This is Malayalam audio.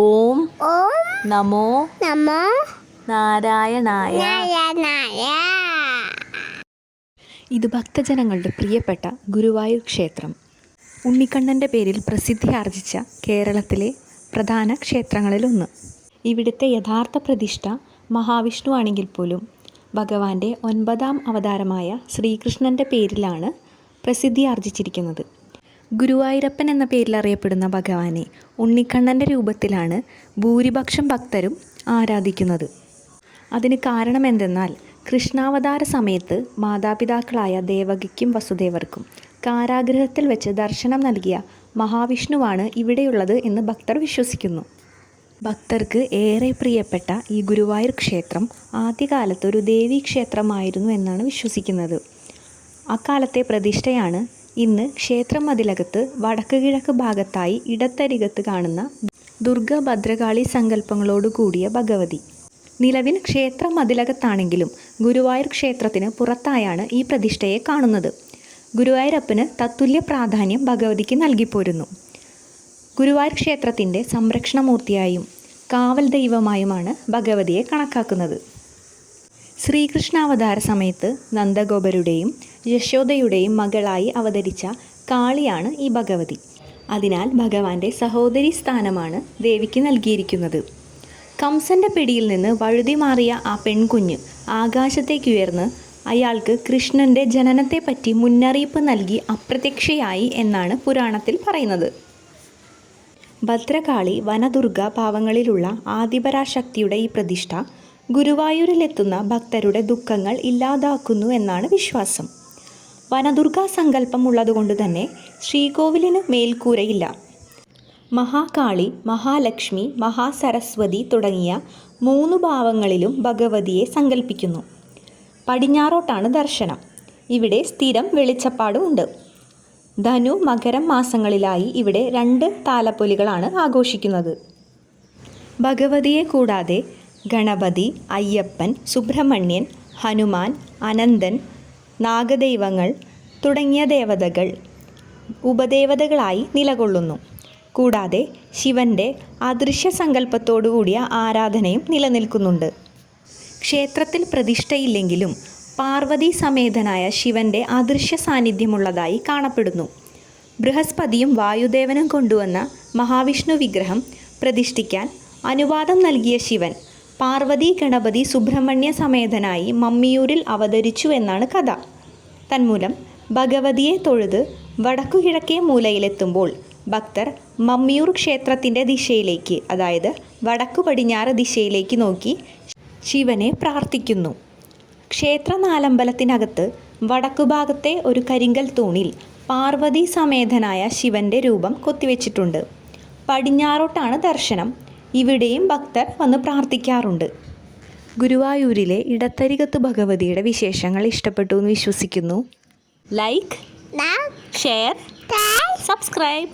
ഓം ഓം നമോ നമോ നാരായണായ. നാരായണായ. ഇത് ഭക്തജനങ്ങളുടെ പ്രിയപ്പെട്ട ഗുരുവായൂർ ക്ഷേത്രം. ഉണ്ണിക്കണ്ണൻ്റെ പേരിൽ പ്രസിദ്ധി ആർജിച്ച കേരളത്തിലെ പ്രധാന ക്ഷേത്രങ്ങളിലൊന്ന്. ഇവിടുത്തെ യഥാർത്ഥ പ്രതിഷ്ഠ മഹാവിഷ്ണു ആണെങ്കിൽ പോലും ഭഗവാന്റെ 9ാം അവതാരമായ ശ്രീകൃഷ്ണൻ്റെ പേരിലാണ് പ്രസിദ്ധി ആർജിച്ചിരിക്കുന്നത്. ഗുരുവായൂരപ്പൻ എന്ന പേരിൽ അറിയപ്പെടുന്ന ഭഗവാനെ ഉണ്ണിക്കണ്ണൻ്റെ രൂപത്തിലാണ് ഭൂരിപക്ഷം ഭക്തരും ആരാധിക്കുന്നത്. അതിന് കാരണമെന്തെന്നാൽ കൃഷ്ണാവതാര സമയത്ത് മാതാപിതാക്കളായ ദേവകിക്കും വസുദേവർക്കും കാരാഗൃഹത്തിൽ വെച്ച് ദർശനം നൽകിയ മഹാവിഷ്ണുവാണ് ഇവിടെയുള്ളത് എന്ന് ഭക്തർ വിശ്വസിക്കുന്നു. ഭക്തർക്ക് ഏറെ പ്രിയപ്പെട്ട ഈ ഗുരുവായൂർ ക്ഷേത്രം ആദ്യകാലത്ത് ഒരു ദേവീക്ഷേത്രമായിരുന്നു എന്നാണ് വിശ്വസിക്കുന്നത്. അക്കാലത്തെ പ്രതിഷ്ഠയാണ് ഇന്ന് ക്ഷേത്രം മതിലകത്ത് വടക്ക് കിഴക്ക് ഭാഗത്തായി ഇടത്തരികത്ത് കാണുന്ന ദുർഗ ഭദ്രകാളി സങ്കല്പങ്ങളോട് കൂടിയ ഭഗവതി. നിലവിൽ ക്ഷേത്രം മതിലകത്താണെങ്കിലും ഗുരുവായൂർ ക്ഷേത്രത്തിന് പുറത്തായാണ് ഈ പ്രതിഷ്ഠയെ കാണുന്നത്. ഗുരുവായൂരപ്പന് തത്തുല്യ പ്രാധാന്യം ഭഗവതിക്ക് നൽകിപ്പോരുന്നു. ഗുരുവായൂർ ക്ഷേത്രത്തിൻ്റെ സംരക്ഷണമൂർത്തിയായും കാവൽ ദൈവമായുമാണ് ഭഗവതിയെ കണക്കാക്കുന്നത്. ശ്രീകൃഷ്ണാവതാര സമയത്ത് നന്ദഗോപരുടെയും യശോദയുടെയും മകളായി അവതരിച്ച കാളിയാണ് ഈ ഭഗവതി. അതിനാൽ ഭഗവാന്റെ സഹോദരി സ്ഥാനമാണ് ദേവിക്ക് നൽകിയിരിക്കുന്നത്. കംസന്റെ പിടിയിൽ നിന്ന് വഴുതി മാറിയ ആ പെൺകുഞ്ഞ് ആകാശത്തേക്കുയർന്ന് അയാൾക്ക് കൃഷ്ണൻ്റെ ജനനത്തെപ്പറ്റി മുന്നറിയിപ്പ് നൽകി അപ്രത്യക്ഷയായി എന്നാണ് പുരാണത്തിൽ പറയുന്നത്. ഭദ്രകാളി വനദുർഗ ഭാവങ്ങളിലുള്ള ആദിപരാശക്തിയുടെ ഈ പ്രതിഷ്ഠ ഗുരുവായൂരിലെത്തുന്ന ഭക്തരുടെ ദുഃഖങ്ങൾ ഇല്ലാതാക്കുന്നു എന്നാണ് വിശ്വാസം. വനദുർഗാ സങ്കല്പം ഉള്ളതുകൊണ്ട് തന്നെ ശ്രീകോവിലിന് മേൽക്കൂരയില്ല. മഹാകാളി, മഹാലക്ഷ്മി, മഹാസരസ്വതി തുടങ്ങിയ 3 ഭാവങ്ങളിലും ഭഗവതിയെ സങ്കല്പിക്കുന്നു. പടിഞ്ഞാറോട്ടാണ് ദർശനം. ഇവിടെ സ്ഥിരം വെളിച്ചപ്പാടുമുണ്ട്. ധനു മകരം മാസങ്ങളിലായി ഇവിടെ 2 താലപ്പൊലികളാണ് ആഘോഷിക്കുന്നത്. ഭഗവതിയെ കൂടാതെ ഗണപതി, അയ്യപ്പൻ, സുബ്രഹ്മണ്യൻ, ഹനുമാൻ, അനന്തൻ, നാഗദൈവങ്ങൾ തുടങ്ങിയ ദേവതകൾ ഉപദേവതകളായി നിലകൊള്ളുന്നു. കൂടാതെ ശിവൻ്റെ അദൃശ്യ സങ്കല്പത്തോടുകൂടിയ ആരാധനയും നിലനിൽക്കുന്നുണ്ട്. ക്ഷേത്രത്തിൽ പ്രതിഷ്ഠയില്ലെങ്കിലും പാർവതി സമേതനായ ശിവൻ്റെ അദൃശ്യ സാന്നിധ്യമുള്ളതായി കാണപ്പെടുന്നു. ബൃഹസ്പതിയും വായുദേവനും കൊണ്ടുവന്ന മഹാവിഷ്ണു വിഗ്രഹം പ്രതിഷ്ഠിക്കാൻ അനുവാദം നൽകിയ ശിവൻ പാർവതി, ഗണപതി, സുബ്രഹ്മണ്യ സമേതനായി മമ്മിയൂരിൽ അവതരിച്ചു എന്നാണ് കഥ. തന്മൂലം ഭഗവതിയെ തൊഴുത് വടക്കു കിഴക്കേ മൂലയിലെത്തുമ്പോൾ ഭക്തർ മമ്മിയൂർ ക്ഷേത്രത്തിൻ്റെ ദിശയിലേക്ക്, അതായത് വടക്കു പടിഞ്ഞാറ് ദിശയിലേക്ക് നോക്കി ശിവനെ പ്രാർത്ഥിക്കുന്നു. ക്ഷേത്ര നാലമ്പലത്തിനകത്ത് വടക്കുഭാഗത്തെ ഒരു കരിങ്കൽ തൂണിൽ പാർവതി സമേതനായ ശിവൻ്റെ രൂപം കൊത്തിവെച്ചിട്ടുണ്ട്. പടിഞ്ഞാറോട്ടാണ് ദർശനം. ഇവിടെയും ഭക്തർ വന്ന് പ്രാർത്ഥിക്കാറുണ്ട്. ഗുരുവായൂരിലെ ഇടത്തരികത്ത് ഭഗവതിയുടെ വിശേഷങ്ങൾ ഇഷ്ടപ്പെട്ടു എന്ന് വിശ്വസിക്കുന്നു. Like, share, subscribe.